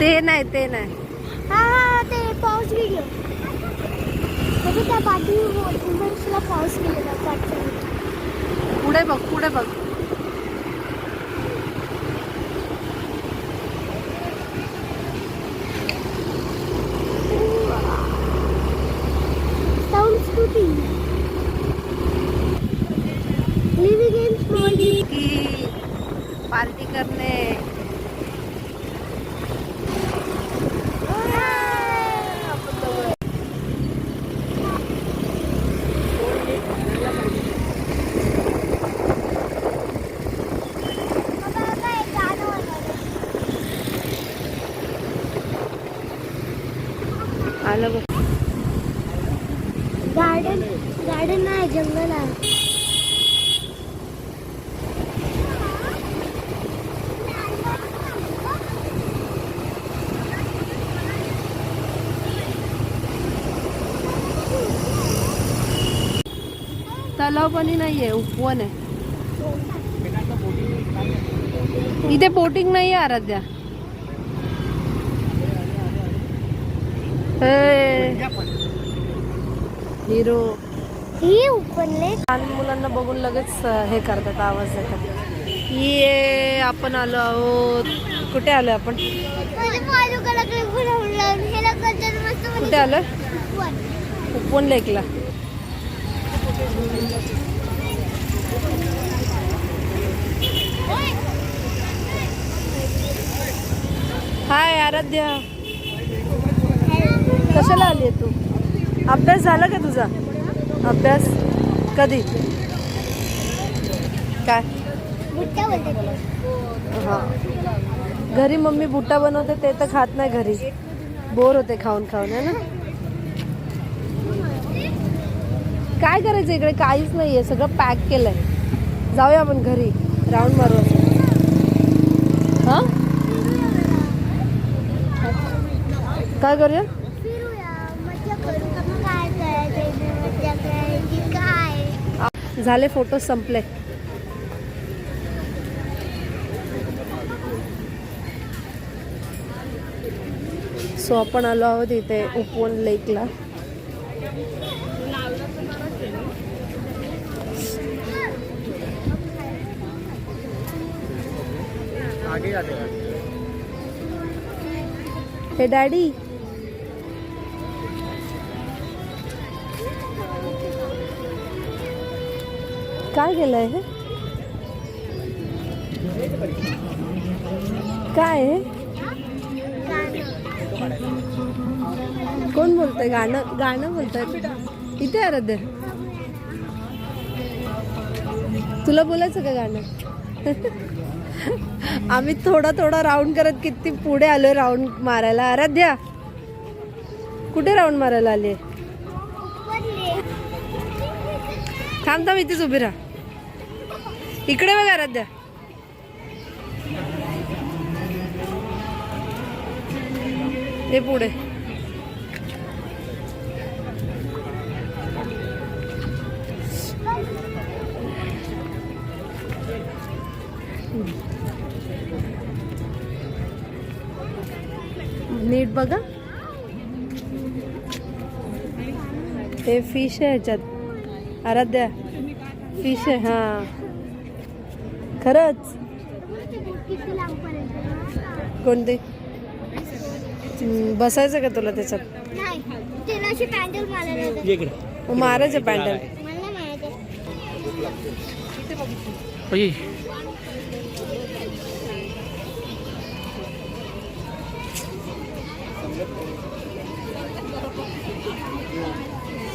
ते नाही ते नाही. हा ते पाऊस व्हिडिओ म्हणजे त्या पाठी उमेशला पाऊस केलेला पाठचा. पुढे बघ पुढे बघ. Sound scooty living in small की पार्टी करने. आलं बघ. गार्डन गार्डन नाही जंगल आहे. तलाव पण नाहीये, उपवन आहे. इथे बोटिंग नाहीये आराध्या. हिरो ही उपनले लहान मुलांना बघून लगेच हे करतात, आवाज देतात. ये आपण आलो आहोत. कुठे आलो आपण? कुठे आलोय? उपवन लेकला. हाय आराध्या, कशाला आली आहे तू? अभ्यास झाला का तुझा? अभ्यास कधी? काय? हां, घरी मम्मी बुट्टा बनवते ते तर खात नाही घरी. बोर होते खाऊन खाऊन, है ना? काय करायचं इकडे? काहीच नाहीये, सगळं पॅक केलंय. जाऊया आपण घरी, राऊंड मारू. हां, काय करूया? झाले फोटो संपले. सो आपण आलो आहोत इथे उपवन लेकला. हे डॅडी काय केलंय? हे काय आहे? कोण बोलतंय? गाणं गाणं बोलतंय इथे. आराध्य, तुला बोलायचं का गाणं? आम्ही थोडा थोडा राऊंड करत किती पुढे आलोय राऊंड मारायला. आराध्या कुठे राऊंड मारायला आली? थांब थांब, इथेच उभी राहा. इकडे बघ आराध्या. हे पुढे. नीट बघा, हे फिश आहे ह्याच्यात. आराध्या, फिश आहे. हा खरंच. कोणते? बसायचं का तुला त्याच्यात? मारायचं पॅन्डल.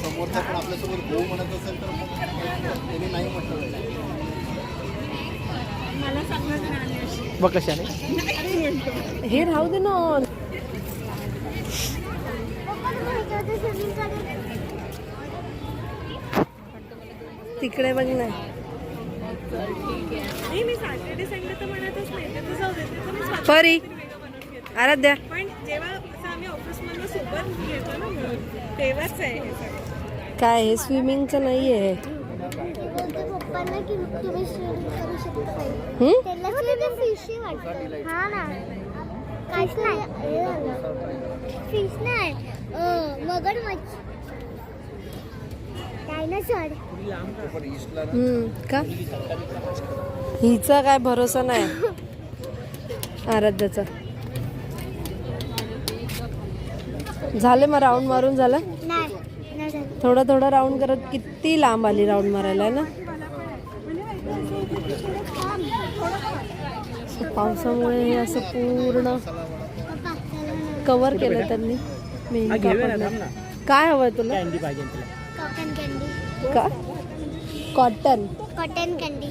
समोरचा पण आपल्यासोबत भाऊ म्हणत असेल तर मग त्यांनी नाही म्हटलं. बघ कशाने हे राहू दे ना. तिकडे बघ ना. परी, आराध्या, काय हे स्विमिंगचं नाही आहे. काहीच नाही. फिश नाही, मगरमच्छ, डायनासोर. का हिचा काय भरोसा नाही आराध्याचा. झाले मग राऊंड मारून झालं. नाही, नाही झालं. थोडं थोडं राऊंड करत किती लांब आली राऊंड मारायला आहे ना. पावसामुळे हे असं पूर्ण पप्पा, कव्हर केलं त्यांनी. मेन कापड. काय हवंय तुला. कॅन्डी पाहिजे तुला. Cotton candy. का कॉटन कॉटन कॅन्डी.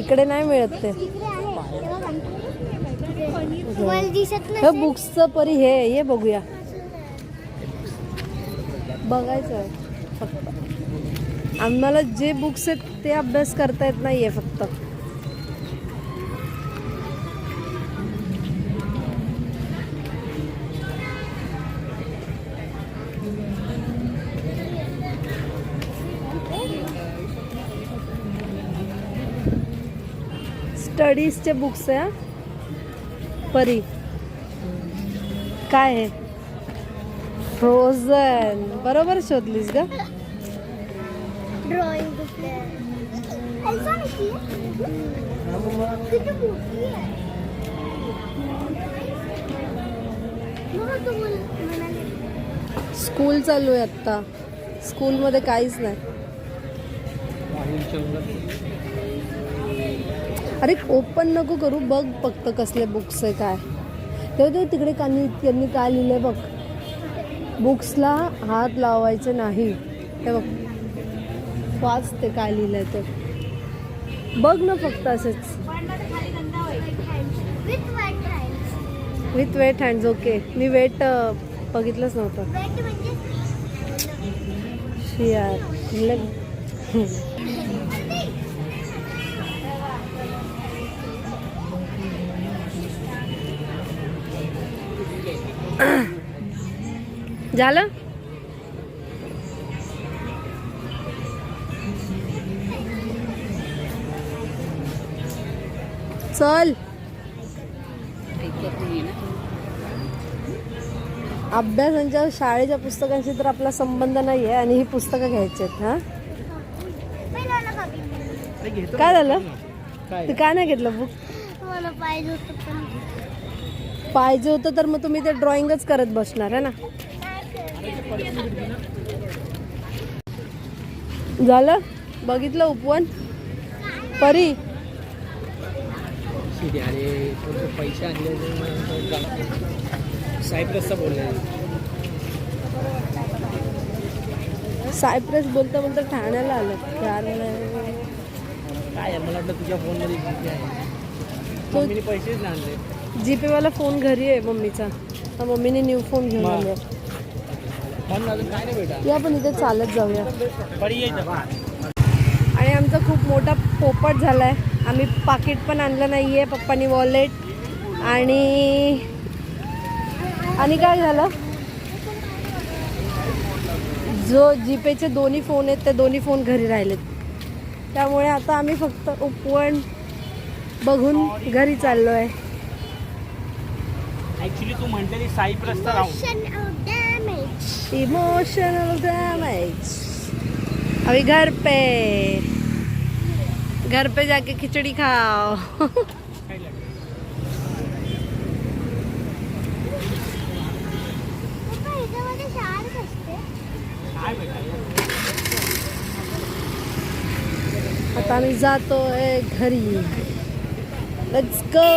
इकडे नाही मिळत ते. इकडे आहे. तेव्हा बघ. मला दिसत हे नाही. बुक्सचं परी हे बघूया. बघायचं आहे फक्त. आम्हाला जे बुक्स आहेत ते अभ्यास करता येत नाहीये फक्त. स्टडीजचे बुक्स आहे हा. परी काय आहे. फ्रोझन बरोबर शोधलीस ग. ड्रॉइंग बुक आहे. एल्सा नक्की किती मोठी आहे. मग तू म्हणाले स्कूल चालू आहे आत्ता. स्कूलमध्ये काहीच नाही. अरे ओपन नको करू. बघ फक्त कसले बुक्स आहे काय. तेव्हा तिकडे त्यांनी काय लिहिलंय बघ. बुक्सला हात लावायचे नाही. हे बघ वाच ते काय लिहिलंय ते. बघ ना फक्त असेच. With wet rides. With wet hands. Okay मी वेट बघितलंच नव्हतं. वेट म्हणजे शियार झालं. चल अभ्यासांच्या शाळेच्या पुस्तकांशी तर आपला संबंध नाही आहे आणि ही पुस्तकं घ्यायची आहेत. हा पहिला कॉपी. काय झालं. काय ते काय नाही घेतलं बुक. मला पाहिजे होतं पण पाहिजे होतं तर मग तुम्ही ते ड्रॉइंगच करत बसणार आहे ना. झालं बघितलं उपवन. परी अरे पैसे आणले सायप्रसचा बोलले. सायप्रस बोलता बोलता ठाण्याला आलं यार. काय यार मला वाटलं तुझ्या फोनमध्ये जीपे आहे. मम्मीने पैसेच नाही आणले. जीपेवाला फोन घरी आहे मम्मीचा. तर मम्मीने न्यू फोन घेऊन आले. म्हणून अजून काय नाही बेटा. या पण इथे चालत जाऊया. बरी आहे. आणि आमचा खूप मोठा पोपट झाला आहे. आम्ही पाकिट पण आणलं नाही आहे. पप्पानी वॉलेट आणि काय झालं. जो जीपेचे दोन्ही फोन आहेत ते दोन्ही फोन घरी राहिलेत. त्यामुळे आता आम्ही फक्त उपवन बघून घरी चाललो आहे. ऍक्च्युली तू म्हणतेली सायप्रसचा राहून डॅमेज. Emotional damage. अभी घर पे जाके खिचड़ी खाओ. पप्पा ह्याच्यामध्ये शार्क असते. काय बेटा. आता आम्ही जातोय घरी. Let's go.